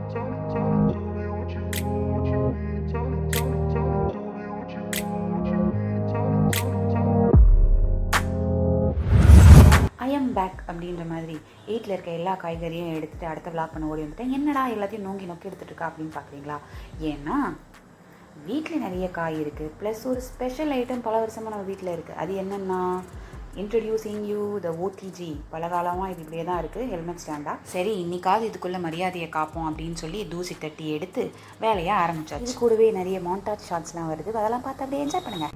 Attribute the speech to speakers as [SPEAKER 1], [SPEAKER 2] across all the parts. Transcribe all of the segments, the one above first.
[SPEAKER 1] I am back அப்படின்ற மாதிரி வீட்டில் இருக்க எல்லா காய்கறியும் எடுத்துகிட்டு அடுத்த விளாக் பண்ண ஓடி வந்துட்டேன். என்னடா எல்லாத்தையும் நோக்கி நோக்கி எடுத்துகிட்டு இருக்கா அப்படின்னு பார்க்குறீங்களா? ஏன்னா வீட்டில் நிறைய காய் இருக்குது, ப்ளஸ் ஒரு ஸ்பெஷல் ஐட்டம் பல வருஷமாக நம்ம வீட்டில் இருக்குது. அது என்னென்னா, இன்ட்ரடியூசிங் யூ த ஓடிஜி. பல காலமாக இது இப்படியே தான் இருக்குது, ஹெல்மெட் ஸ்டாண்டாக. சரி, இன்னைக்காவது இதுக்குள்ளே மரியாதையை காப்போம் அப்படின்னு சொல்லி தூசி தட்டி எடுத்து வேலையை ஆரம்பிச்சாச்சு. இது கூடவே நிறைய மாண்டாஜ் ஷாட்ஸ்லாம் வருது, அதெல்லாம் பார்த்து அப்படியே என்ஜாய் பண்ணுங்கள்.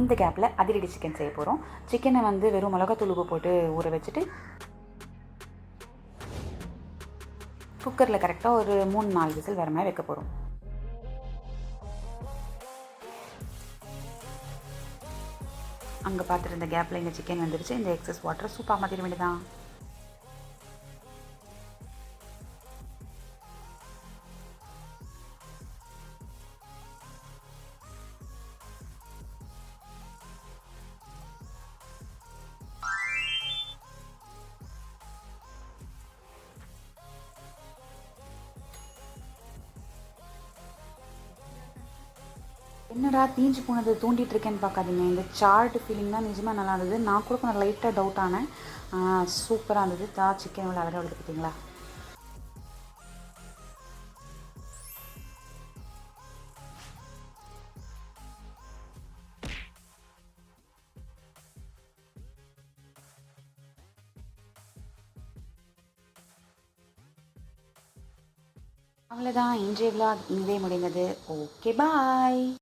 [SPEAKER 1] இந்த கேப்பில் அதிரடி சிக்கன் செய்ய போகிறோம். சிக்கனை வந்து வெறும் மிளகாத்தூள் உப்பு போட்டு ஊற வச்சுட்டு குக்கரில் கரெக்டாக ஒரு 3-4 விசில் வர மாதிரி வைக்க போகிறோம். அங்கே பார்த்துருந்த கேப்பில் இந்த சிக்கன் வந்துருச்சு. இந்த எக்ஸஸ் வாட்டரை சூப்பாக மாற்றிட வேண்டியதான். என்னடா தீஞ்சு போனது தூண்டிகிட்டு இருக்கேன்னு பார்க்காதீங்க. இந்த சார்ட் ஃபீலிங் தான் நிஜமாக நல்லா இருந்தது. நான் கூட கொஞ்சம் லைட்டாக டவுட் ஆனேன். சூப்பராக இருந்தது. சிக்கன் இவ்வளோ அழகாக வருது பார்த்தீங்களா? அவ்வளோதான், இன்றைய vlog இங்கே முடிந்தது. ஓகே, பாய்.